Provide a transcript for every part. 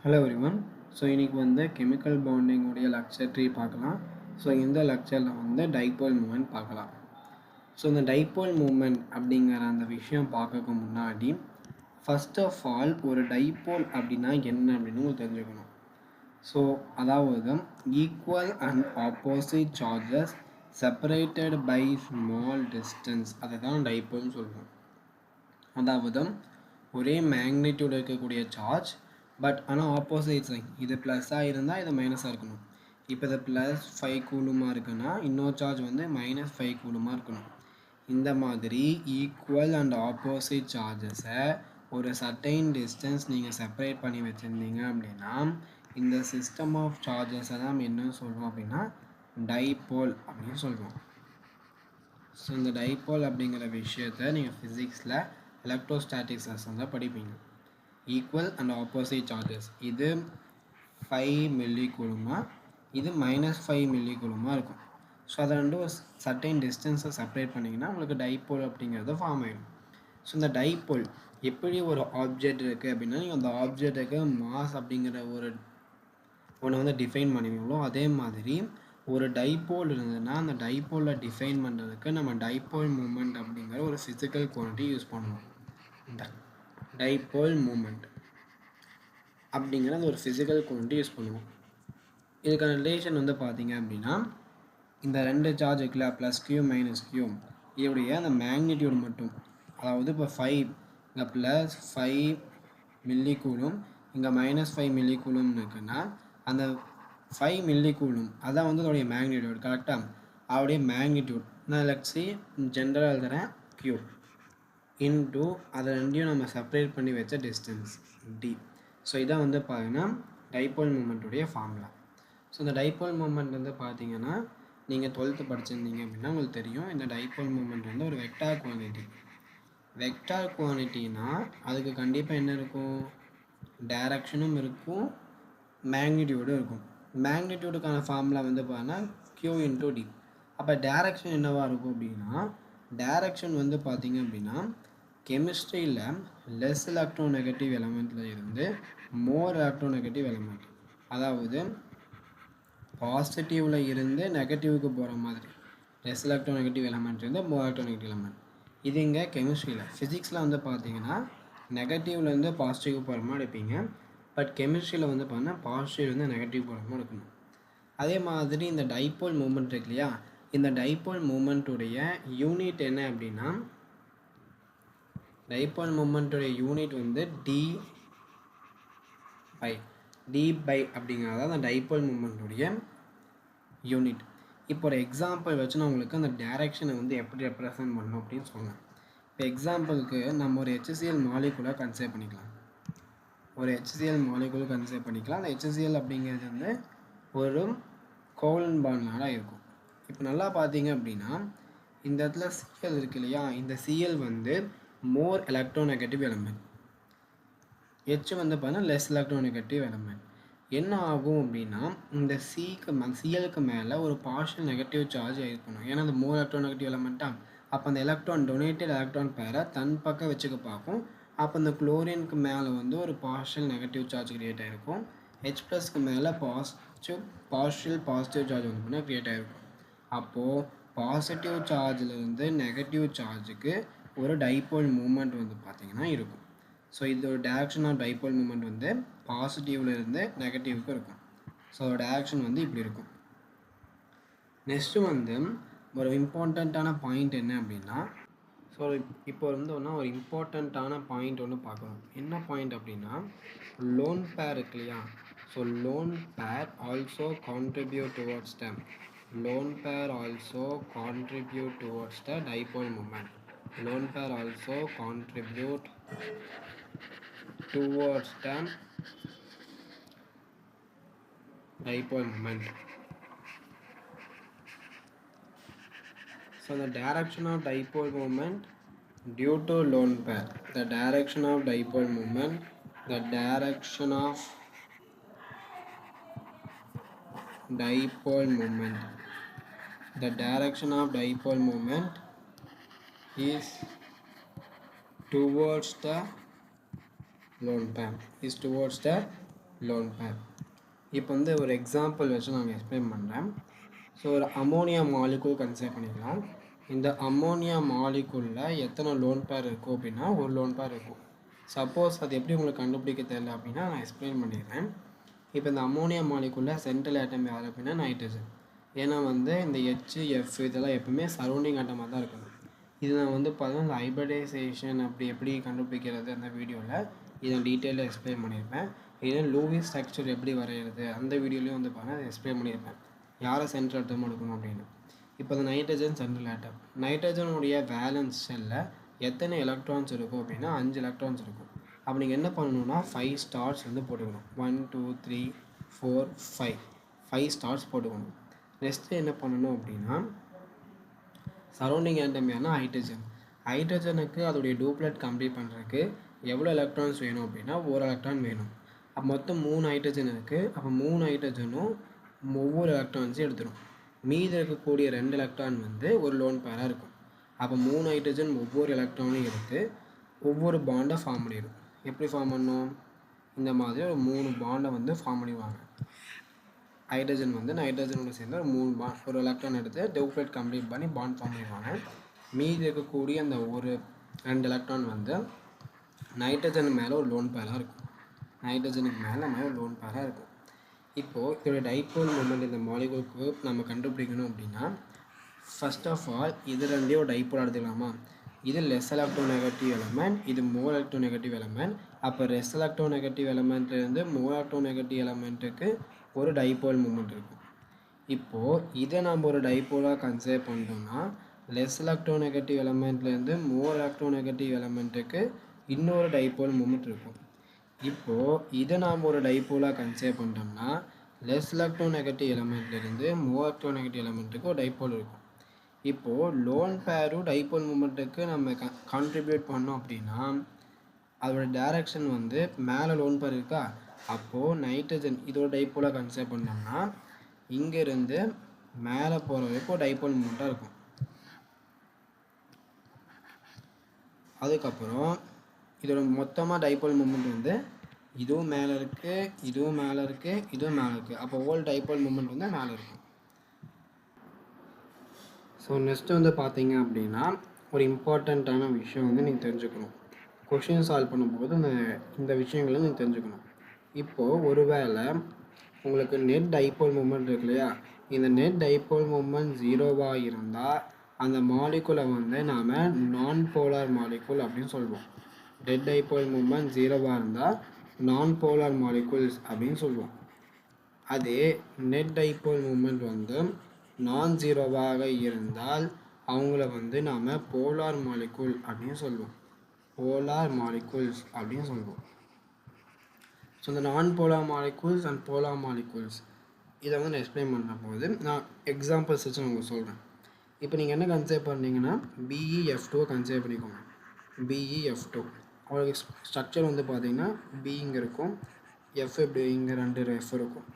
Hello everyone. So இன்றைக்கி வந்து chemical பாண்டிங்குடைய lecture 3 பார்க்கலாம். ஸோ இந்த லெக்சரில் வந்து டைபோல் மூமெண்ட் பார்க்கலாம். ஸோ இந்த டைபோல் மூமெண்ட் அப்படிங்கிற அந்த விஷயம் பார்க்கறதுக்கு முன்னாடி ஃபர்ஸ்ட் ஆஃப் ஆல் ஒரு டைபோல் அப்படின்னா என்ன அப்படின்னு உங்களுக்கு தெரிஞ்சுக்கணும். ஸோ அதாவது equal and opposite charges separated by small distance, அதை தான் டைபோல்னு சொல்லுவோம். அதாவது ஒரே மேக்னிடியூட் இருக்கக்கூடிய சார்ஜ், பட் ஆனால் ஆப்போசிட் சைன், இது ப்ளஸ்ஸாக இருந்தால் இது மைனஸாக இருக்கணும். இப்போ இது +5 கூலுமாக இருக்குன்னா இன்னொரு சார்ஜ் வந்து -5 கூலுமாக இருக்கணும். இந்த மாதிரி ஈக்குவல் அண்ட் ஆப்போசிட் சார்ஜஸை ஒரு சர்டைன் டிஸ்டன்ஸ் நீங்கள் செப்பரேட் பண்ணி வச்சுருந்தீங்க அப்படின்னா இந்த சிஸ்டம் ஆஃப் சார்ஜஸை தான் நம்ம என்ன சொல்கிறோம் அப்படின்னா டைபோல் அப்படின்னு சொல்கிறோம். ஸோ இந்த டைபோல் அப்படிங்கிற விஷயத்தை நீங்கள் ஃபிசிக்ஸில் எலக்ட்ரோஸ்டாட்டிக்ஸ் லெசனில் படிப்பீங்க. ஈக்குவல் அண்ட் ஆப்போசிட் சார்ஜஸ், இது 5 மில்லி கூலுமாக, இது -5 மில்லி கூலுமாக இருக்கும். ஸோ அதை ரெண்டும் ஒரு சர்டைன் டிஸ்டன்ஸை செப்பரேட் பண்ணிங்கன்னா உங்களுக்கு டைபோல் அப்படிங்கிறது ஃபார்ம் ஆகிடும். ஸோ இந்த டைபோல் எப்படி ஒரு ஆப்ஜெக்ட் இருக்குது அப்படின்னா நீங்கள் அந்த ஆப்ஜெக்ட்டுக்கு மாஸ் அப்படிங்கிற ஒரு ஒன்று வந்து டிஃபைன் பண்ணுவீங்களோ அதே மாதிரி ஒரு டைபோல் இருந்ததுன்னா அந்த டைபோலில் டிஃபைன் பண்ணுறதுக்கு நம்ம டைபோல் மூமெண்ட் அப்படிங்கிற ஒரு ஃபிசிக்கல் குவான்டிட்டி யூஸ் பண்ணுவோம். டைபோல் மூமெண்ட் அப்படிங்கிற ஒரு ஃபிசிக்கல் குவான்டிட்டி யூஸ் பண்ணுவோம். இதுக்கான ரிலேஷன் வந்து பார்த்தீங்க அப்படின்னா இந்த ரெண்டு சார்ஜ் இருக்குல்ல, +q -q, இதோடைய அந்த மேக்னிடியூட் மட்டும், அதாவது இப்போ 5 இங்கே +5 மில்லி கூலும் இங்கே -5 மில்லி கூலும்னு இருக்குன்னா அந்த 5 மில்லி கூலும் அதான் வந்து அதோடைய மேக்னிடியூட். கரெக்டாக அதோடைய மேக்னிடியூட் நான் லெட்ஸி ஜென்ரலாக எழுதுகிறேன் q இன்டூ அதை ரெண்டையும் நம்ம செப்பரேட் பண்ணி வச்ச டிஸ்டன்ஸ் d. ஸோ இதான் வந்து பார்த்தீங்கன்னா டைபோல் மூமெண்ட்டுடைய ஃபார்முலா. ஸோ இந்த டைபோல் மூமெண்ட் வந்து பார்த்தீங்கன்னா நீங்கள் 12th படிச்சிருந்தீங்க அப்படின்னா உங்களுக்கு தெரியும். இந்த டைபோல் மூமெண்ட் வந்து ஒரு வெக்டார் குவான்டிட்டி. வெக்டார் குவான்டிட்டினா அதுக்கு கண்டிப்பாக என்ன இருக்கும், டைரக்ஷனும் இருக்கும், மேக்னிடியூடும் இருக்கும். மேக்னிடியூடுக்கான ஃபார்முலா வந்து பார்த்தீங்கன்னா q இன்டூ d. அப்போ டைரக்ஷன் என்னவாக இருக்கும் அப்படின்னா, டைரக்ஷன் வந்து பார்த்தீங்க அப்படின்னா கெமிஸ்ட்ரியில் லெஸ் எலக்ட்ரோநெகட்டிவ் எலமெண்ட்டில் இருந்து மோர் எலக்ட்ரோநெகட்டிவ் எலமெண்ட், அதாவது பாசிட்டிவில் இருந்து நெகட்டிவ்க்கு போகிற மாதிரி லெஸ் எலக்ட்ரோநெகட்டிவ் எலமெண்ட் இருந்து மோர் எலக்ட்ரோநெகட்டிவ் எலமெண்ட். இது இங்கே கெமிஸ்ட்ரியில். ஃபிசிக்ஸில் வந்து பார்த்தீங்கன்னா நெகட்டிவ்லேருந்து பாசிட்டிவ் போகிற மாதிரி எடுப்பீங்க, பட் கெமிஸ்ட்ரியில் வந்து பார்த்தீங்கன்னா பாசிட்டிவ்லேருந்து நெகட்டிவ் போகிற மாதிரி எடுக்கணும். அதே மாதிரி இந்த டைபோல் மூமெண்ட் இருக்கு இல்லையா, இந்த டைபோல் மூமெண்ட்டுடைய யூனிட் என்ன அப்படின்னா, டைபோல் மூமெண்ட்டுடைய யூனிட் வந்து d பை அப்படிங்கிறத அந்த டைபோல் மூமெண்ட்டுடைய யூனிட். இப்போ ஒரு எக்ஸாம்பிள் வச்சு நான் உங்களுக்கு அந்த டைரக்ஷனை வந்து எப்படி ரெப்ரசன்ட் பண்ணணும் அப்படின்னு சொன்னேன். இப்போ எக்ஸாம்பிளுக்கு நம்ம ஒரு HCl மாலிகுலை கன்சிடர் பண்ணிக்கலாம். ஒரு HCl மாலிகுல் கன்சிடர் பண்ணிக்கலாம். அந்த HCl அப்படிங்கிறது வந்து ஒரு கோவலன்ட் பாண்ட்னால இருக்கும். இப்போ நல்லா பார்த்தீங்க அப்படின்னா இந்த இடத்துல Cl இருக்கு இல்லையா, இந்த Cl வந்து மோர் எலக்ட்ரோநெகட்டிவ் எலமெண்ட், H வந்து பார்த்தீங்கன்னா லெஸ் எலக்ட்ரோநெகட்டிவ் எலமெண்ட். என்ன ஆகும் அப்படின்னா இந்த Clக்கு மேலே ஒரு பார்ஷியல் நெகட்டிவ் சார்ஜ் இருக்கணும், ஏன்னா அந்த மோர் எலக்ட்ரோநெகட்டிவ் எலமெண்ட்டாக. அப்போ அந்த எலக்ட்ரான் டொனேட்டட் எலக்ட்ரான் பேரை தன் பக்கம் வச்சுக்க பார்க்கும். அப்போ அந்த குளோரினுக்கு மேலே வந்து ஒரு பார்ஷியல் நெகட்டிவ் சார்ஜ் கிரியேட் ஆகிருக்கும். H+க்கு மேலே பார்ஷியல் பாசிட்டிவ் சார்ஜ் வந்து பண்ணால் கிரியேட் ஆகிருக்கும். அப்போது பாசிட்டிவ் சார்ஜிலேருந்து நெகட்டிவ் சார்ஜுக்கு ஒரு டைபோல் மூமெண்ட் வந்து பார்த்திங்கன்னா இருக்கும். ஸோ இதோட டைரக்ஷன் ஆஃப் டைபோல் மூமெண்ட் வந்து பாசிட்டிவ்லேருந்து நெகட்டிவ்க்கு இருக்கும். ஸோ அதோட டைரக்ஷன் வந்து இப்படி இருக்கும். நெக்ஸ்ட்டு வந்து ஒரு இம்பார்ட்டண்ட்டான பாயிண்ட் என்ன அப்படின்னா, ஸோ இப்போ வந்து ஒரு இம்பார்ட்டண்ட்டான பாயிண்ட் ஒன்று பார்க்கணும். என்ன பாயிண்ட் அப்படின்னா, லோன் பேர் இருக்கு இல்லையா, so lone pair also contribute towards the dipole moment. Lone pair also contribute towards the dipole moment. So the direction of dipole moment due to lone pair, the direction of dipole moment is towards the lone pair, lone pair. இப்போ வந்து ஒரு example வச்சு நான் explain பண்ணுறேன். So ஒரு ammonia molecule consider பண்ணிக்கலாம். இந்த ammonia மாலிகூலில் எத்தனை லோன் பேர் இருக்கும் அப்படின்னா ஒரு லோன் பேர் இருக்கும். சப்போஸ் அது எப்படி உங்களுக்கு கண்டுபிடிக்க தெரியல அப்படின்னா நான் எக்ஸ்பிளைன் பண்ணிடுறேன். இப்போ இந்த அமோனியா மாலிகூலில் சென்ட்ரல் ஆட்டம் யார் அப்படின்னா நைட்ரஜன். ஏன்னா வந்து இந்த HF இதெல்லாம் எப்பவுமே சரௌண்டிங் ஆட்டமாக தான் இருக்கணும். இது நான் வந்து பார்த்தீங்கன்னா இந்த ஹைபிரிடைசேஷன் அப்படி எப்படி கண்டுபிடிக்கிறது அந்த வீடியோவில் இதை டீட்டெயிலாக எக்ஸ்பிளைன் பண்ணியிருப்பேன். இதே லூயிஸ் ஸ்ட்ரக்சர் எப்படி வரைகிறது அந்த வீடியோலையும் வந்து பார்த்தீங்கன்னா அதை எக்ஸ்பிளைன் பண்ணியிருப்பேன். யாரை சென்ட்ரல் ஆட்டம் எடுக்கணும் அப்படின்னு. இப்போ இந்த நைட்ரஜன் சென்ட்ரல் ஆட்டம். நைட்ரஜனுடைய வேலன்ஸ் ஷெல்லில் எத்தனை எலக்ட்ரான்ஸ் இருக்கும் அப்படின்னா 5 எலக்ட்ரான்ஸ் இருக்கும். அப்போ நீங்கள் என்ன பண்ணணும்னா 5 ஸ்டார்ஸ் வந்து போட்டுக்கணும். 1 2 3 4 5 ஸ்டார்ஸ் போட்டுக்கணும். நெக்ஸ்ட்டு என்ன பண்ணணும் அப்படின்னா சரௌண்டிங் ஆட்டம் யாருன்னா ஹைட்ரஜன். ஹைட்ரஜனுக்கு அதோடைய டூப்ளெட் கம்ப்ளீட் பண்ணுறதுக்கு எவ்வளோ எலக்ட்ரான்ஸ் வேணும் அப்படின்னா ஒரு எலக்ட்ரான் வேணும். அப்போ மொத்தம் 3 ஹைட்ரஜன் இருக்குது. அப்போ 3 ஹைட்ரஜனும் ஒவ்வொரு எலக்ட்ரான்ஸையும் எடுத்துடும். மீதி இருக்கக்கூடிய 2 எலக்ட்ரான் வந்து ஒரு லோன் பேராக இருக்கும். அப்போ 3 ஹைட்ரஜன் ஒவ்வொரு எலக்ட்ரானையும் எடுத்து ஒவ்வொரு பாண்டை ஃபார்ம் பண்ணிடும். எப்படி ஃபார்ம் பண்ணணும்? இந்த மாதிரி ஒரு 3 பாண்டை வந்து ஃபார்ம் பண்ணிடுவாங்க. ஹைட்ரஜன் வந்து நைட்ரஜனோட சேர்ந்து ஒரு எலக்ட்ரான் எடுத்து டூப்ளெட் கம்ப்ளீட் பண்ணி பாண்ட் ஃபார்ம் பண்ணிடுவாங்க. மீதி இருக்கக்கூடிய அந்த ஒரு 2 எலக்ட்ரான் வந்து நைட்ரஜன் மேலே ஒரு லோன் பேராக இருக்கும். நைட்ரஜனுக்கு மேலே ஒரு லோன் பேராக இருக்கும். இப்போது இதோட டைபோல் மொமெண்ட் இந்த மாலிகூலுக்கு நம்ம கண்டுபிடிக்கணும் அப்படின்னா ஃபர்ஸ்ட் ஆஃப் ஆல் இது ரெண்டையும் ஒரு டைபோல் எடுத்துக்கலாமா? இது லெஸ் எலக்ட்ரோநெகட்டிவ் எலமெண்ட், இது மோர் எலக்ட்ரோநெகட்டிவ் எலமெண்ட். அப்போ லெஸ் எலக்ட்ரோநெகட்டிவ் எலமெண்ட்லேருந்து மோர் எலக்ட்ரோநெகட்டிவ் எலமெண்ட்டுக்கு ஒரு டைபோல் மூமெண்ட் இருக்கும். இப்போது இதை நம்ம ஒரு டைபோலாக கன்சிடர் பண்ணிட்டோம்னா லெஸ் எலக்ட்ரோநெகட்டிவ் எலமெண்ட்லேருந்து மோர் எலக்ட்ரோநெகட்டிவ் எலமெண்ட்டுக்கு இன்னொரு டைபோல் மூமெண்ட் இருக்கும். இப்போது இதை நாம் ஒரு டைபோலாக கன்சிடர் பண்ணிட்டோம்னா லெஸ் எலக்ட்ரோநெகட்டிவ் எலமெண்ட்லேருந்து மோர் எலக்ட்ரோநெகட்டிவ் எலமெண்ட்டுக்கு ஒரு டைபோல் இருக்கும். இப்போது லோன் பேரும் டைபோல் மூமெண்ட்டுக்கு நம்ம கான்ட்ரிபியூட் பண்ணோம் அப்படின்னா அதோட டைரக்ஷன் வந்து மேலே லோன் பேர் இருக்கா. அப்போது நைட்ரஜன் இதோட டைபோலாக கன்சிடர் பண்ணோம்னா இங்கேருந்து மேலே போகிற வரைக்கும் டைபோல் மூமெண்ட்டாக இருக்கும். அதுக்கப்புறம் இதோட மொத்தமாக டைபோல் மூமெண்ட் வந்து இதுவும் மேலே இருக்குது, இதுவும் மேலே இருக்குது, இதுவும் மேலே இருக்குது. அப்போ ஹோல் டைபோல் மூமெண்ட் வந்து மேலே இருக்கும். ஸோ நெக்ஸ்ட்டு வந்து பார்த்தீங்க அப்படின்னா ஒரு இம்பார்ட்டண்ட்டான விஷயம் வந்து நீங்கள் தெரிஞ்சுக்கணும். கொஷின் சால்வ் பண்ணும்போது இந்த விஷயங்களை நீங்கள் தெரிஞ்சுக்கணும். இப்போது ஒருவேளை உங்களுக்கு நெட் டைபோல் மூமெண்ட் இருக்கு இல்லையா, இந்த நெட் டைபோல் மூமெண்ட் 0வாக இருந்தால் அந்த மாலிகுலை வந்து நாம் நான் போலார் மாலிகுல் அப்படின்னு சொல்லுவோம். நெட் டைபோல் மூமெண்ட் 0வாக இருந்தால் நான் போலார் மாலிகுல்ஸ் அப்படின்னு சொல்லுவோம். அதே நெட் டைபோல் மூமெண்ட் வந்து நான் ஜீரோவாக இருந்தால் அவங்கள வந்து நாம் போலார் மாலிகுல் அப்படின்னு சொல்லுவோம். போலார் மாலிகுல்ஸ் அப்படின்னு சொல்லுவோம். ஸோ இந்த நான் polar molecules and polar molecules இதை வந்து நான் எக்ஸ்பிளைன் பண்ணுற போது நான் எக்ஸாம்பிள்ஸ் வச்சு நான் உங்களுக்கு சொல்கிறேன். இப்போ நீங்கள் என்ன கன்சிடர் பண்ணீங்கன்னா BeF2 கன்சிடர் பண்ணிக்கோங்க. BeF2 அவங்களுக்கு ஸ்ட்ரக்சர் வந்து பார்த்தீங்கன்னா B இங்கே இருக்கும், F இப்படி இங்கே 2 F இருக்கும்.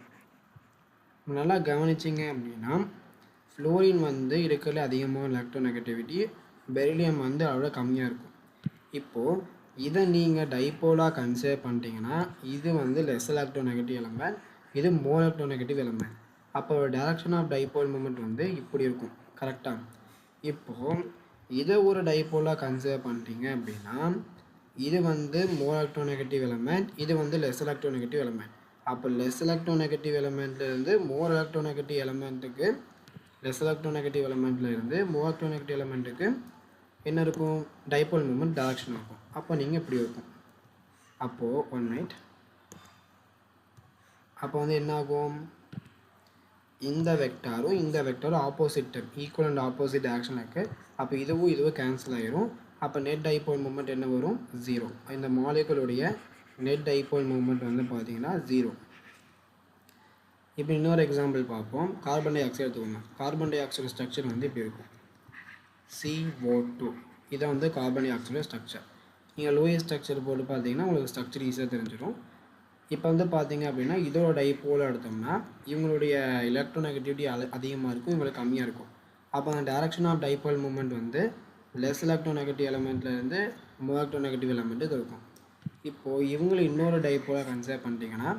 நல்லா கவனிச்சிங்க அப்படின்னா ஃப்ளோரின் வந்து இருக்கிறதுல அதிகமாக எலக்ட்ரோநெகட்டிவிட்டி, பெரிலியம் வந்து அதோட கம்மியாக இருக்கும். இப்போது இதை நீங்கள் டைபோலாக கன்சிடர் பண்ணிட்டீங்கன்னா இது வந்து லெஸ் எலக்ட்ரோநெகட்டிவ் எலமெண்ட், இது மோர் எலக்ட்ரோநெகட்டிவ் எலமெண்ட். அப்போ டைரக்ஷன் ஆஃப் டைபோல் மூமெண்ட் வந்து இப்படி இருக்கும். கரெக்டாக? இப்போது இதை ஒரு டைபோலாக கன்சிடர் பண்ணிட்டீங்க அப்படின்னா இது வந்து மோர் எலக்ட்ரோநெகட்டிவ் எலமெண்ட், இது வந்து லெஸ் எலக்ட்ரோநெகட்டிவ் எலமெண்ட். அப்போ லெஸ் எலக்ட்ரோநெகட்டிவ் எலமெண்ட்லேருந்து மோர் எலக்ட்ரோநெகட்டிவ் எலமெண்ட்டுக்கு லெஸ் எலக்ட்ரோநெகட்டிவ் எலமெண்ட்லேருந்து மோர் எலக்ட்ரோநெகட்டிவ் எலமெண்ட்டுக்கு என்ன இருக்கும்? டைபோல் மூமெண்ட் டைரக்ஷன் இருக்கும். அப்போ நீங்கள் இப்படி இருக்கும். அப்போது ஒன் மினிட். அப்போ வந்து என்ன ஆகும்? இந்த வெக்டாரும் இந்த வெக்டாரும் ஆப்போசிட் ஈக்குவல் அண்ட் ஆப்போசிட் டைரக்ஷனில் இருக்குது. அப்போ இதுவும் கேன்சல் ஆகிரும். அப்போ நெட் டைபோல் மூமெண்ட் என்ன வரும்? 0. இந்த மாலிகுலுடைய நெட் டைபோல் மூமெண்ட் வந்து பார்த்தீங்கன்னா 0. இப்போ இன்னொரு எக்ஸாம்பிள் பார்ப்போம். கார்பன் டை ஆக்சைடு எடுத்துக்கோங்க. கார்பன் டை ஆக்சைடு ஸ்ட்ரக்சர் வந்து இப்படி இருக்கும். CO2 இதை வந்து கார்பன் டை ஆக்சைடு ஸ்ட்ரக்சர். நீங்கள் லோயர் ஸ்ட்ரக்சர் போட்டு பார்த்தீங்கன்னா உங்களுக்கு ஸ்ட்ரக்சர் ஈஸியாக தெரிஞ்சிடும். இப்போ வந்து பார்த்தீங்க அப்படின்னா இதோட டைபோல் எடுத்தோம்னா இவங்களுடைய எலக்ட்ரோநெகட்டிவிட்டி அதிகமாக இருக்கும், இவங்களுக்கு கம்மியாக இருக்கும். அப்போ அந்த டைரக்ஷன் ஆஃப் டைபோல் மூமெண்ட் வந்து லெஸ் எலக்ட்ரோநெகட்டிவ் எலமெண்ட்லேருந்து மோர் எலக்ட்ரோநெகட்டிவ் எலமெண்ட்டுக்கு இருக்கும். இப்போது இவங்களை இன்னொரு டைபோலாக கன்சிடர் பண்ணிட்டீங்கன்னா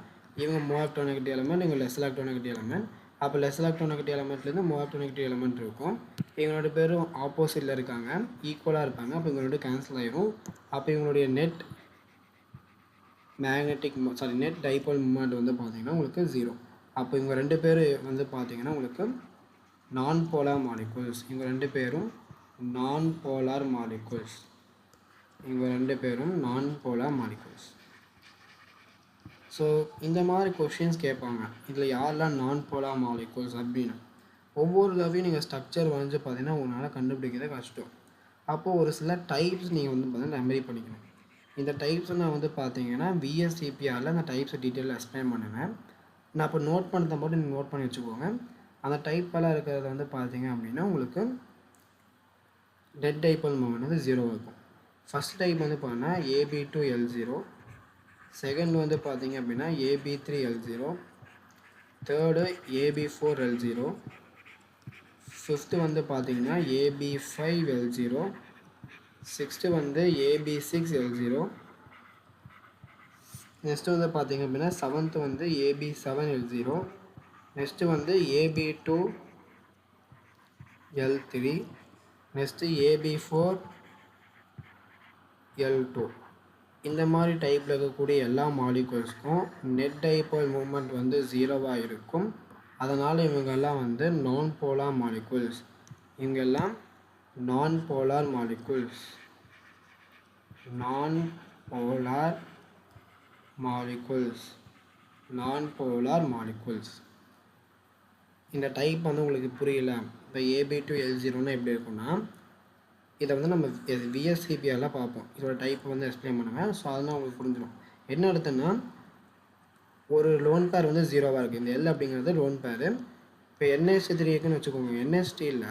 இவங்க மோர் எலக்ட்ரோநெகட்டிவ் எலமெண்ட், இவங்க லெஸ் எலக்ட்ரோநெகட்டிவ் எலமெண்ட். அப்போ லெஸ் எலக்ட்ரோநெகட்டிவ் எலமெண்ட்லேருந்து மோர் எலக்ட்ரோநெகட்டிவ் எலமெண்ட் இருக்கும். இவங்களோட பேரும் ஆப்போசிட்டில் இருக்காங்க, ஈக்குவலாக இருப்பாங்க. அப்போ இவங்களோட கேன்சல் ஆயிரும். அப்போ இவங்களுடைய நெட் நெட் டைபோல் மூமெண்ட் வந்து பார்த்தீங்கன்னா உங்களுக்கு 0. அப்போ இவங்க 2 பேர் வந்து பார்த்தீங்கன்னா உங்களுக்கு நான் போலார் மாலிகுல்ஸ். இவங்க 2 பேரும் நான் போலார் மாலிகுல்ஸ். ஸோ இந்த மாதிரி கொஷின்ஸ் கேட்பாங்க. இதில் யாரெல்லாம் நான் போலார் மாலிகுல்ஸ் அப்படின்னு ஒவ்வொரு தடவையும் நீங்கள் ஸ்ட்ரக்சர் வந்து பார்த்தீங்கன்னா உங்களால் கண்டுபிடிக்கிறத கஷ்டம். அப்போது ஒரு சில டைப்ஸ் நீங்கள் வந்து பார்த்தீங்கன்னா மெமரி பண்ணிக்கணும். இந்த டைப்ஸ் நான் வந்து பார்த்தீங்கன்னா VSCPRல அந்த டைப்ஸை டீட்டெயிலாக எக்ஸ்பிளைன் பண்ணுவேன். நான் இப்போ நோட் பண்ணுறத மட்டும் நீங்கள் நோட் பண்ணி வச்சுக்கோங்க. அந்த டைப்பெல்லாம் இருக்கிறத வந்து பார்த்தீங்க அப்படின்னா உங்களுக்கு நெட் டைபோல் மூமெண்ட் வந்து 0 இருக்கும். ஃபஸ்ட் டைப் வந்து பார்த்தீங்கன்னா AB2L0, செகண்ட் வந்து பார்த்தீங்க அப்படின்னா AB3L0, தேர்டு AB4L0, ஃபிஃப்த்து வந்து பார்த்தீங்கன்னா AB5L0, சிக்ஸ்த்து வந்து AB6L0, நெக்ஸ்ட்டு வந்து பார்த்தீங்க அப்படின்னா செவன்த்து வந்து AB7L0, நெக்ஸ்ட்டு வந்து AB2L3, நெக்ஸ்ட்டு AB4L2. இந்த மாதிரி டைப்பில் இருக்கக்கூடிய எல்லா மாலிகுல்ஸ்க்கும் நெட் டைபோல் மூமெண்ட் வந்து 0வாக இருக்கும். அதனால் இவங்கெல்லாம் வந்து நான் போலார் மாலிகுல்ஸ். இவங்கெல்லாம் நான் போலார் மாலிகுல்ஸ். இந்த டைப் வந்து உங்களுக்கு புரியல. இப்போ AB2L0ன்னா எப்படி இருக்குன்னா, இதை வந்து நம்ம VSCPRலாம் பார்ப்போம். இதோட டைப் வந்து எக்ஸ்பிளைன் பண்ணுவேன். ஸோ அதெல்லாம் உங்களுக்கு புரிஞ்சிடும். என்ன அடுத்துன்னா, ஒரு லோன் பேர் வந்து 0வாக இருக்குது. இந்த L அப்படிங்கிறது லோன் பேர். இப்போ NH3 இருக்குன்னு வச்சுக்கோங்க. NH3யில்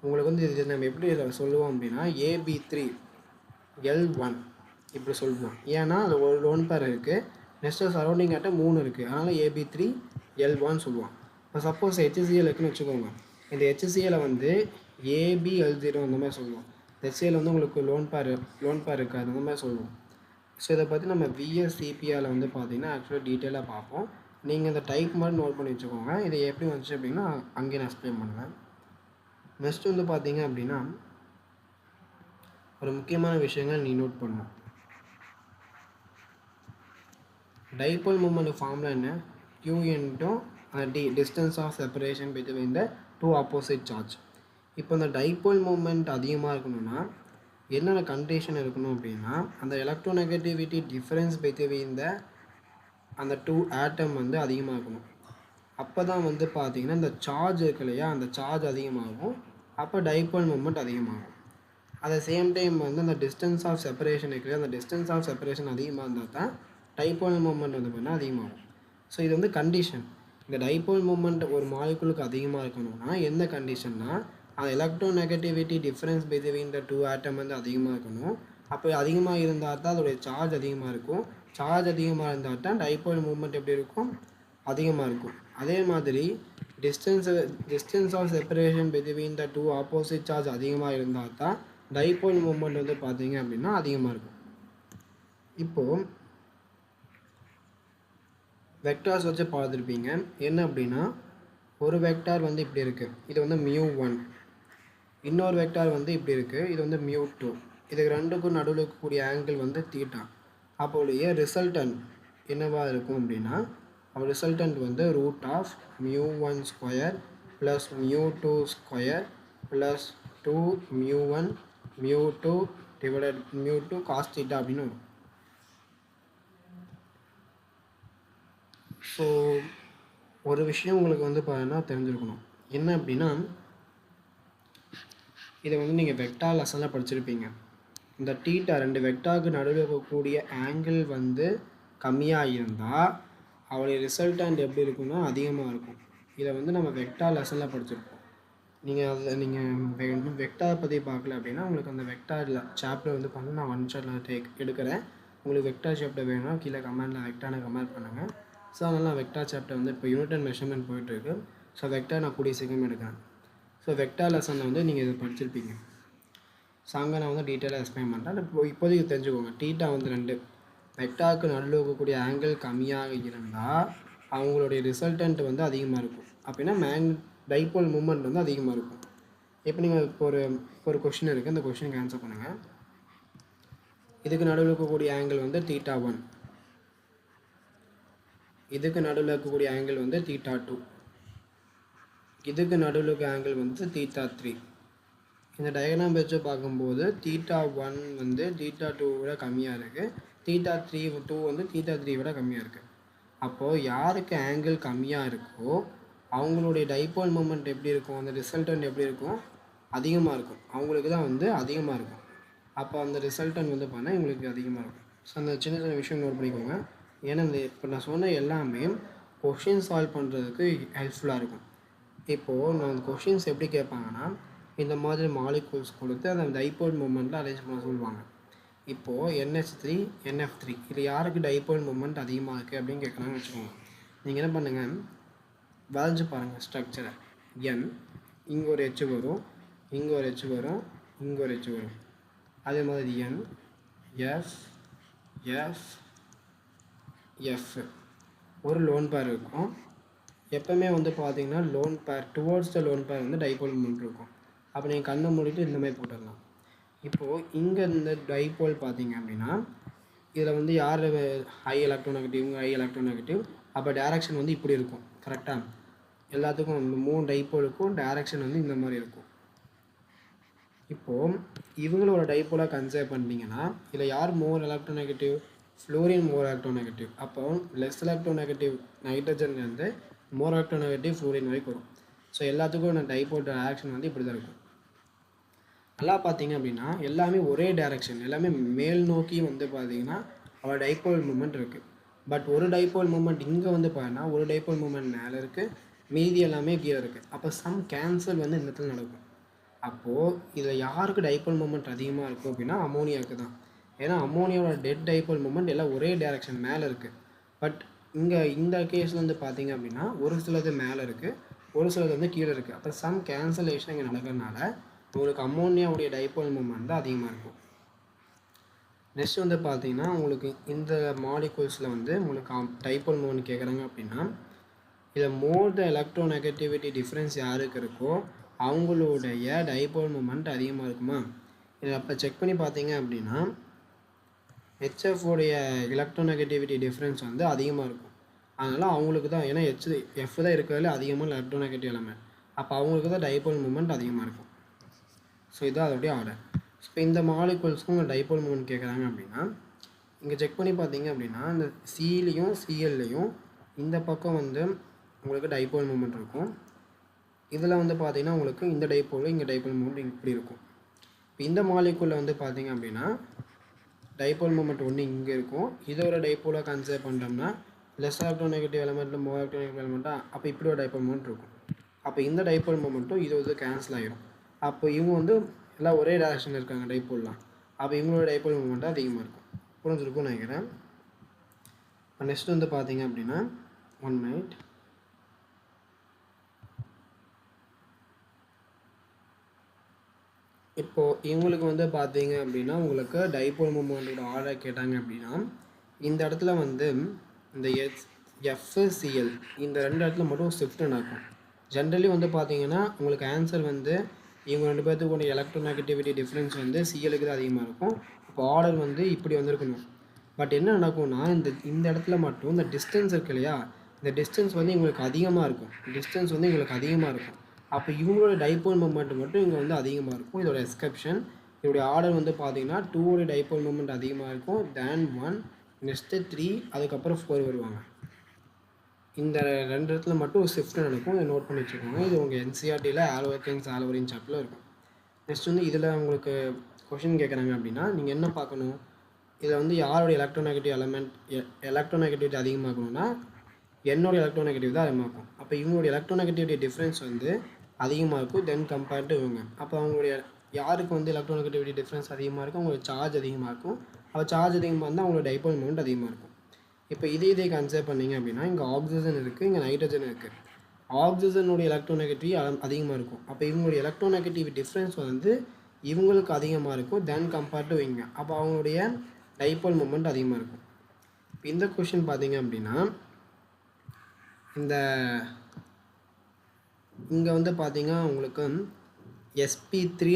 உங்களுக்கு வந்து இது நம்ம எப்படி சொல்லுவோம் அப்படின்னா AB3L1 இப்படி சொல்லுவோம். ஏன்னா அது ஒரு லோன் பேர் இருக்குது, நெக்ஸ்ட்டு சரௌண்டிங் ஆட்ட 3 இருக்குது. அதனால் AB3L1 சொல்லுவோம். இப்போ சப்போஸ் HCl இருக்குன்னு வச்சுக்கோங்க. இந்த HCl வந்து ABL0 அந்த மாதிரி சொல்லுவோம். HCl வந்து உங்களுக்கு லோன் பேர் இருக்காது, அந்த மாதிரி சொல்லுவோம். ஸோ இதை பற்றி நம்ம VSCPRல வந்து பார்த்தீங்கன்னா ஆக்சுவலாக டீட்டெயிலாக பார்ப்போம். நீங்கள் இந்த டைப் மாதிரி நோட் பண்ணி வச்சுக்கோங்க. இது எப்படி வந்துச்சு அப்படின்னா அங்கேயே நான் எக்ஸ்பிளைன் பண்ணுவேன். நெக்ஸ்ட் வந்து பார்த்தீங்க அப்படின்னா ஒரு முக்கியமான விஷயங்கள் நீ நோட் பண்ணணும். டைபோல் மூமெண்ட் ஃபார்முலா என்ன? Q into D, distance of separation between the two opposite charge. இப்போ இந்த டைபோல் மூமெண்ட் அதிகமாக இருக்கணும்னா என்னென்ன கண்டிஷன் இருக்கணும் அப்படின்னா, அந்த எலக்ட்ரோநெகட்டிவிட்டி டிஃப்ரென்ஸ் பிட்வீன் அந்த 2 ஆட்டம் வந்து அதிகமாக இருக்கணும். அப்போ தான் வந்து பார்த்தீங்கன்னா இந்த சார்ஜ் இருக்கு இல்லையா, அந்த சார்ஜ் அதிகமாகும். அப்போ டைபோல் மூமெண்ட் அதிகமாகும். அட் த சேம் டைம் வந்து அந்த டிஸ்டன்ஸ் ஆஃப் செப்பரேஷன் இருக்குது, அந்த டிஸ்டன்ஸ் ஆஃப் செப்பரேஷன் அதிகமாக இருந்தால் தான் டைபோல் மூமெண்ட் வந்து பார்த்தீங்கன்னா அதிகமாகும். ஸோ இது வந்து கண்டிஷன். இந்த டைபோல் மூமெண்ட் ஒரு மாலிகுலுக்கு அதிகமாக இருக்கணும்னா எந்த கண்டிஷன்னா, அந்த எலக்ட்ரோநெகட்டிவிட்டி டிஃப்ரென்ஸ் பிட்வீன் த 2 ஆட்டம் வந்து அதிகமாக இருக்கணும். அப்போ அதிகமாக இருந்தால் தான் அதோடைய சார்ஜ் அதிகமாக இருக்கும். சார்ஜ் அதிகமாக இருந்தால் தான் டைபோல் மூமெண்ட் எப்படி இருக்கும்? அதிகமாக இருக்கும். அதே மாதிரி distance of separation between the 2 opposite charge அதிகமாக இருந்தால் தான் டைபோல் மூமெண்ட் வந்து பார்த்தீங்க அப்படின்னா அதிகமாக இருக்கும். இப்போது வெக்டார்ஸ் வச்சு பார்த்துருப்பீங்க. என்ன அப்படின்னா, ஒரு வெக்டார் வந்து இப்படி இருக்குது, இது வந்து μ1. இன்னொரு வெக்டார் வந்து இப்படி இருக்குது, இது வந்து μ2. இதுக்கு ரெண்டுக்கும் நடுவில் இருக்கக்கூடிய ஆங்கிள் வந்து தீட்டா. அப்போடைய ரிசல்டன்ட் என்னவாக இருக்கும் அப்படின்னா, ரிசல்டன்ட் வந்து √μ1² + μ2² + 2μ1 μ2 cos θ அப்படின்னு வரும். ஸோ ஒரு விஷயம் உங்களுக்கு வந்து பார்த்தீங்கன்னா தெரிஞ்சிருக்கணும். என்ன அப்படின்னா, இதை வந்து நீங்கள் வெக்டார் லெசனில் படிச்சிருப்பீங்க. இந்த தீட்டா 2 வெக்டாருக்கு நடுவில் இருக்கக்கூடிய ஆங்கிள் வந்து கம்மியாக இருந்தால் அவருடைய ரிசல்டன்ட் எப்படி இருக்குன்னா அதிகமாக இருக்கும். இதை வந்து நம்ம வெக்டார் லெசனில் படிச்சிருப்போம். நீங்கள் அதில் வெக்டார் பற்றி பார்க்கல அப்படின்னா உங்களுக்கு அந்த வெக்டார் சாப்டர் வந்து பார்த்தீங்கன்னா நான் 1 ஷாட்டில் எடுக்கிறேன். உங்களுக்கு வெக்டார் சாப்டர் வேணும்னா கீழே கமெண்டில் வெக்டாரை கமெண்ட் பண்ணுங்கள். ஸோ அதனால் நான் வெக்டார் சாப்டர் வந்து இப்போ யூனிட் அண்ட் மெஷர்மெண்ட் போயிட்டுருக்கு. ஸோ வெக்டார் நான் கூடிய சீக்கிரம் எடுக்கிறேன். ஸோ வெக்டார் லெசனில் வந்து நீங்கள் இதை படிச்சிருப்பீங்க. ஸோ அங்கே நான் வந்து டீட்டெயிலாக எக்ஸ்பிளைன் பண்ணுறேன். இப்போதைக்கு தெரிஞ்சுக்கோங்க. தீட்டா வந்து 2 வெக்டாருக்கு நடுவில் இருக்கக்கூடிய ஆங்கிள் கம்மியாக இருந்தால் அவங்களுடைய ரிசல்டன்ட் வந்து அதிகமாக இருக்கும். அப்படின்னா டைபோல் மூமெண்ட் வந்து அதிகமாக இருக்கும். இப்போ நீங்கள் இப்போ ஒரு கொஷின் இருக்குது, அந்த கொஷினுக்கு ஆன்சர் பண்ணுங்கள். இதுக்கு நடுவில் இருக்கக்கூடிய ஆங்கிள் வந்து θ1, இதுக்கு நடுவில் இருக்கக்கூடிய ஆங்கிள் வந்து θ2, இதுக்கு நடுவில் இருக்க ஆங்கிள் வந்து θ3. இந்த டயக்ராம் வச்சு பார்க்கும்போது θ1 வந்து θ2 விட கம்மியாக இருக்குது, θ3 வந்து θ3 விட கம்மியாக இருக்குது. அப்போது யாருக்கு ஆங்கிள் கம்மியாக இருக்கோ அவங்களுடைய டைபோல் மூமெண்ட் எப்படி இருக்கும், அந்த ரிசல்டன்ட் எப்படி இருக்கும், அதிகமாக இருக்கும். அவங்களுக்கு தான் வந்து அதிகமாக இருக்கும். அப்போ அந்த ரிசல்டன் வந்து பார்த்தா உங்களுக்கு அதிகமாக இருக்கும். ஸோ அந்த சின்ன சின்ன விஷயம் நோட் பண்ணிக்கோங்க. ஏன்னா இந்த இப்போ நான் சொன்ன எல்லாமே கொஷின் சால்வ் பண்ணுறதுக்கு ஹெல்ப்ஃபுல்லாக இருக்கும். இப்போது நான் அந்த கொஷின்ஸ் எப்படி கேட்பாங்கன்னா, இந்த மாதிரி மாலிகூல்ஸ் கொடுத்து அந்த டைபோல் மூமெண்ட்டில் அரேஞ்ச் பண்ண சொல்லுவாங்க. இப்போது NH3 NF3 இது யாருக்கு டைபோல் மூமெண்ட் அதிகமாக இருக்குது அப்படின்னு கேட்குறாங்கன்னு வச்சுக்கோங்க. நீங்கள் என்ன பண்ணுங்கள், வரைஞ்சி பாருங்கள் ஸ்ட்ரக்சரை. N இங்கே ஒரு H வரும், இங்கே ஒரு H வரும், இங்கே ஒரு H வரும். அதே மாதிரி N S F F ஒரு லோன் பேர் இருக்கும். எப்போவுமே வந்து பார்த்தீங்கன்னா லோன் பேர் டுவோர்ட்ஸ் த லோன் பேர் வந்து டைபோல் மூமெண்ட் இருக்கும். அப்போ நீங்கள் கண்ணை மூடிட்டு இந்த மாதிரி போட்டுடலாம். இப்போது இங்கே இந்த டைபோல் பார்த்தீங்க அப்படின்னா இதில் வந்து யார் ஹை எலக்ட்ரோநெகட்டிவ், ஹை எலக்ட்ரோநெகட்டிவ், அப்போ டைரக்ஷன் வந்து இப்படி இருக்கும். கரெக்டாக எல்லாத்துக்கும் இந்த 3 டைபோலுக்கும் டைரக்ஷன் வந்து இந்த மாதிரி இருக்கும். இப்போது இவங்களோட டைபோலாக கன்சிடர் பண்ணிட்டீங்கன்னா இதில் யார் மோர் எலக்ட்ரோநெகட்டிவ், ஃப்ளோரின் மோர் எலக்ட்ரோநெகட்டிவ். அப்போ லெஸ் எலக்ட்ரோநெகட்டிவ் நைட்ரஜன்லேருந்து மோர் எலக்ட்ரோநெகட்டிவ் ஃப்ளோரின் வரைக்கும் வரும். ஸோ எல்லாத்துக்கும் நான் டைபோல் டைரக்ஷன் வந்து இப்படி தான் இருக்கும். நல்லா பார்த்தீங்க அப்படின்னா எல்லாமே ஒரே டைரக்ஷன், எல்லாமே மேல் நோக்கி வந்து பார்த்தீங்கன்னா அவள் டைபோல் மூமெண்ட் இருக்குது. பட் ஒரு டைபோல் மூமெண்ட் இங்கே வந்து பார்த்தீங்கன்னா ஒரு டைபோல் மூமெண்ட் மேலே இருக்குது, மீதி எல்லாமே கீழே இருக்குது. அப்போ சம் கேன்சல் வந்து இந்த இடத்துல நடக்கும். அப்போது இதில் யாருக்கு டைபோல் மூமெண்ட் அதிகமாக இருக்கும் அப்படின்னா அமோனியாவுக்கு தான். ஏன்னா அமோனியாவோட டெட் டைபோல் மூமெண்ட் எல்லாம் ஒரே டைரக்ஷன் மேலே இருக்குது. பட் இங்கே இந்த கேஸில் வந்து பார்த்தீங்க அப்படின்னா ஒரு சிலது மேலே இருக்குது, ஒரு சிலது வந்து கீழே இருக்குது. அப்போ சம் கேன்சலேஷன் இங்கே நடக்கிறதுனால உங்களுக்கு அமோனியாவுடைய டைபோல் மூமெண்ட் தான் அதிகமாக இருக்கும். நெக்ஸ்ட் வந்து பார்த்தீங்கன்னா உங்களுக்கு இந்த மாலிகூல்ஸில் வந்து உங்களுக்கு டைபோல் மூமெண்ட் கேட்குறாங்க அப்படின்னா இதில் மோர் த எலக்ட்ரோநெகட்டிவிட்டி டிஃப்ரென்ஸ் யாருக்கு இருக்கோ அவங்களுடைய டைபோல் மூமெண்ட் அதிகமாக இருக்குமா. இதில் அப்போ செக் பண்ணி பார்த்தீங்க அப்படின்னா HF உடைய எலக்ட்ரோநெகட்டிவிட்டி டிஃப்ரென்ஸ் வந்து அதிகமாக இருக்கும். அதனால் அவங்களுக்கு தான், ஏன்னா F தான் இருக்கிறதுல அதிகமாக எலக்ட்ரோநெகட்டிவ் எலமெண்ட், அப்போ அவங்களுக்கு தான் டைபோல் மூமெண்ட் அதிகமாக இருக்கும். ஸோ இதுதான் அதோடைய ஆர்டர். ஸோ இந்த மாலிகூல்ஸ்க்கும் டைபோல் மூமெண்ட் கேட்குறாங்க அப்படின்னா இங்கே செக் பண்ணி பார்த்தீங்க அப்படின்னா இந்த Cலையும் Clலையும் இந்த பக்கம் வந்து உங்களுக்கு டைபோல் மூமெண்ட் இருக்கும். இதில் வந்து பார்த்தீங்கன்னா உங்களுக்கு இந்த டைபோல் இங்கே டைபோல் மூமெண்ட் இப்படி இருக்கும். இப்போ இந்த மாலிகூலில் வந்து பார்த்தீங்க அப்படின்னா டைபோல் மூமெண்ட் ஒன்று இங்கே இருக்கும். இதோட டைபோலாக கன்சிடர் பண்ணிட்டோம்னா லெஸ் எலக்ட்ரோநெகட்டிவ் எலமெண்ட்டில் மோர் எலக்ட்ரோநெகட்டிவ் எலமெண்ட்டாக அப்போ இப்படி ஒரு டைபோல் மூமெண்ட் இருக்கும். அப்போ இந்த டைபோல் மூமெண்ட்டும் இது கேன்சல் ஆகிடும். அப்போ இவங்க வந்து எல்லாம் ஒரே டைரக்ஷனில் இருக்காங்க டைபோல்லாம். அப்போ இவங்களோட டைபோல் மூமெண்ட்டாக அதிகமாக இருக்கும். புரிஞ்சிருக்கும்னு நினைக்கிறேன். நெக்ஸ்ட் வந்து பார்த்தீங்க அப்படின்னா 1 minute. இப்போது இவங்களுக்கு வந்து பார்த்தீங்க அப்படின்னா உங்களுக்கு டைபோல் மூமெண்ட்டோட ஆர்டர் கேட்டாங்க அப்படின்னா இந்த இடத்துல வந்து இந்த FCl இந்த 2 இடத்துல மட்டும் ஷிஃப்ட் நடக்கும். ஜென்ரலி வந்து பார்த்தீங்கன்னா உங்களுக்கு ஆன்சர் வந்து இவங்க 2 பேர்த்துக்கு எலக்ட்ரோநெகட்டிவிட்டி டிஃப்ரென்ஸ் வந்து Clக்கு தான் அதிகமாக இருக்கும். இப்போ ஆர்டர் வந்து இப்படி வந்திருக்கணும். பட் என்ன நடக்கும்னா இந்த இடத்துல மட்டும் இந்த டிஸ்டன்ஸ் இருக்கு இல்லையா, இந்த டிஸ்டன்ஸ் வந்து இவங்களுக்கு அதிகமாக இருக்கும். அப்போ இவங்களோட டைபோல் மூமெண்ட் மட்டும் இங்கே வந்து அதிகமாக இருக்கும். இதோட எக்ஸெப்ஷன், இதோடைய ஆர்டர் வந்து பார்த்தீங்கன்னா 2 டைபோல் மூமெண்ட் அதிகமாக இருக்கும் தேன் 1, நெக்ஸ்ட்டு 3, அதுக்கப்புறம் 4 வருவாங்க. இந்த 2 இடத்துல மட்டும் ஷிஃப்ட் நடக்கும். இதை நோட் பண்ணி வச்சுக்கோங்க. இது உங்கள் NCERTயில் ஆல்வர்கென்ஸ் ஆல்வரின் சாப்டரில் இருக்கும். நெக்ஸ்ட் வந்து இதில் உங்களுக்கு கொஷின் கேட்குறாங்க அப்படின்னா நீங்கள் என்ன பார்க்கணும், இதில் வந்து யாரோட எலக்ட்ரோநெகட்டிவிட்டி அதிகமாகணும்னா என்னோட எலக்ட்ரோநெகட்டிவ் தான் அதிகமாகும். அப்போ இவங்களோட எலக்ட்ரோநெகட்டிவிட்டி டிஃப்ரென்ஸ் வந்து அதிகமாக இருக்கும் தென் கம்பேர்ட் டு இவங்க. அப்போ அவங்களுடைய யாருக்கு வந்து எலக்ட்ரோநெகட்டிவிட்டி டிஃப்ரென்ஸ் அதிகமாக இருக்கும், அவங்களோட சார்ஜ் அதிகமாக இருக்கும். அப்போ சார்ஜ் அதிகமாக இருந்தால் அவங்களோட டைபோல் மூமெண்ட் அதிகமாக இருக்கும். இப்போ இதே கன்சிடர் பண்ணிங்க அப்படின்னா இங்கே ஆக்சிஜன் இருக்குது, இங்கே நைட்ரஜன் இருக்குது. ஆக்சிஜனுடைய எலக்ட்ரோநெகட்டிவிட்டி அதிகமாக இருக்கும். அப்போ இவங்களுடைய எலக்ட்ரோநெகட்டிவிட்டி டிஃப்ரென்ஸ் வந்து இவங்களுக்கு அதிகமாக இருக்கும் தென் கம்பேர்ட் டு இவங்க. அப்போ அவங்களுடைய டைபோல் மூமெண்ட் அதிகமாக இருக்கும். இந்த கொஷின் பார்த்தீங்க அப்படின்னா இங்கே வந்து பார்த்தீங்கன்னா உங்களுக்கு sp3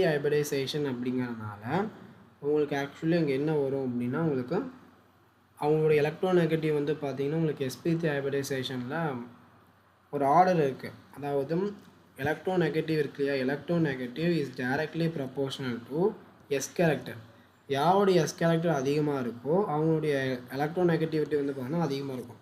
ஹைபிரிடைசேஷன் அப்படிங்கிறதுனால உங்களுக்கு ஆக்சுவலி அங்கே என்ன வரும் அப்படின்னா உங்களுக்கு அவங்களோட எலக்ட்ரோநெகட்டிவ் வந்து பார்த்தீங்கன்னா உங்களுக்கு sp3 ஹைபிரிடைசேஷனில் ஒரு ஆர்டர் இருக்குது. அதாவது எலக்ட்ரோநெகட்டிவ் இருக்கு இல்லையா, electronegative is directly proportional to s character. யாருடைய எஸ் கேரக்டர் அதிகமாக இருக்கோ அவங்களுடைய எலக்ட்ரோநெகட்டிவிட்டி வந்து பார்த்தீங்கன்னா அதிகமாக இருக்கும்.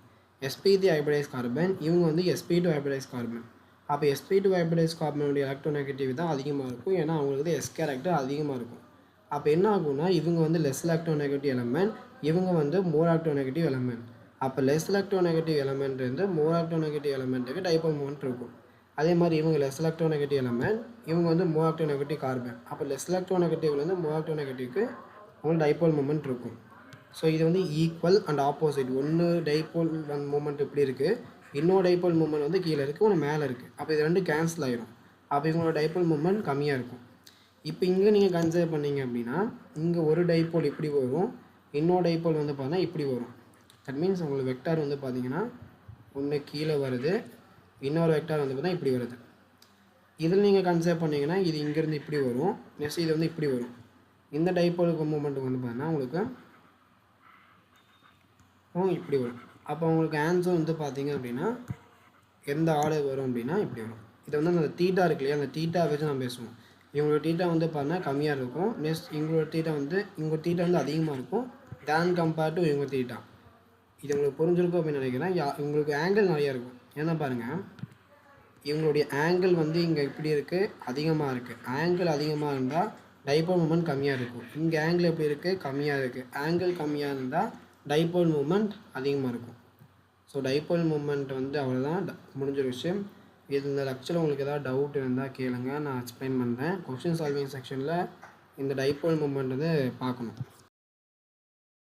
sp3 ஹைபிரிடைஸ் கார்பன், இவங்க வந்து sp2 ஹைபிரிடைஸ் கார்பன். அப்போ sp2 ஹைபிரிடைஸ் கார்பனுடைய எலக்ட்ரோநெகட்டிவ் தான் அதிகமாக இருக்கும், ஏன்னா அவங்களுக்கு எஸ் கேரக்டர் அதிகமாக இருக்கும். அப்போ என்ன ஆகும்னா இவங்க வந்து லெஸ் எலக்ட்ரோநெகட்டிவ் எலமெண்ட், இவங்க வந்து மோர் எலக்ட்ரோநெகட்டிவ் எலமெண்ட். அப்போ லெஸ் எலக்ட்ரோநெகட்டிவ் எலமெண்ட் இருந்து மோர் எலக்ட்ரோநெகட்டிவ் எலமெண்ட்டுக்கு டைபோல் மூமெண்ட் இருக்கும். அதே மாதிரி இவங்க லெஸ் எலக்ட்ரோநெகட்டிவ் எலமெண்ட், இவங்க வந்து மோர் எலக்ட்ரோநெகட்டிவ் கார்பன். அப்போ லெஸ் எலக்ட்ரோநெகட்டிவ்லேருந்து மோர் எலக்ட்ரோநெகட்டிவ்க்கு உங்களுக்கு டைபோல் மூமெண்ட் இருக்கும். ஸோ இது வந்து ஈக்குவல் அண்ட் ஆப்போசிட். ஒன்று டைபோல் மூமெண்ட் இப்படி இருக்குது, இன்னொரு டைபோல் மூமெண்ட் வந்து கீழே இருக்குது, ஒன்று மேலே இருக்குது. அப்போ இது ரெண்டு கேன்சல் ஆகிடும். அப்போ இவங்களோட டைபோல் மூமெண்ட் கம்மியாக இருக்கும். இப்போ இங்கே நீங்கள் கன்சிடர் பண்ணிங்க அப்படின்னா இங்கே ஒரு டைபோல் இப்படி வரும், இன்னொரு டைபோல் வந்து பார்த்தீங்கன்னா இப்படி வரும். தட் மீன்ஸ் உங்களுக்கு வெக்டார் வந்து பார்த்தீங்கன்னா ஒன்று கீழே வருது, இன்னொரு வெக்டார் வந்து பார்த்தீங்கன்னா இப்படி வருது. இதில் நீங்கள் கன்சிடர் பண்ணிங்கன்னா இது இங்கேருந்து இப்படி வரும், நெக்ஸ்ட் இது வந்து இப்படி வரும். இந்த டைபோலுக்கு மூமெண்ட்டுக்கு வந்து பார்த்தீங்கன்னா உங்களுக்கு இப்படி வரும். அப்போ உங்களுக்கு ஆன்சர் வந்து பார்த்தீங்க அப்படின்னா எந்த ஆர்டர் வரும் அப்படின்னா இப்படி வரும். இதை வந்து அந்த தீட்டா இருக்கு இல்லையா, அந்த தீட்டா வச்சு நம்ம பேசுவோம். இவங்களோட தீட்டா வந்து பார்த்தீங்கன்னா கம்மியாக இருக்கும், நெக்ஸ்ட் இவங்களோட தீட்டா வந்து அதிகமாக இருக்கும் தேன் கம்பேர்ட் டு இவங்க தீட்டா. இது உங்களுக்கு புரிஞ்சிருக்கும் அப்படின்னு நினைக்கிறேன். உங்களுக்கு ஆங்கிள் நிறையா இருக்கும். ஏன்னா பாருங்கள், இவங்களுடைய ஆங்கிள் வந்து இங்கே இப்படி இருக்குது, அதிகமாக இருக்குது. ஆங்கிள் அதிகமாக இருந்தால் டைபோல் மூமெண்ட் கம்மியாக இருக்கும். இங்கே ஆங்கிள் எப்படி இருக்குது, கம்மியாக இருக்குது. ஆங்கிள் கம்மியாக இருந்தால் டைபோல் மூமெண்ட் அதிகமாக இருக்கும். ஸோ டைபோல் மூமெண்ட் வந்து அவ்வளோதான், முடிஞ்ச விஷயம். இந்த லெக்சரில் உங்களுக்கு ஏதாவது டவுட் இருந்தால் கேளுங்க, நான் எக்ஸ்பிளைன் பண்ணுறேன். கொஸ்டின் சால்விங் செக்ஷனில் இந்த டைபோல் மூமெண்ட் வந்து பார்க்கணும்.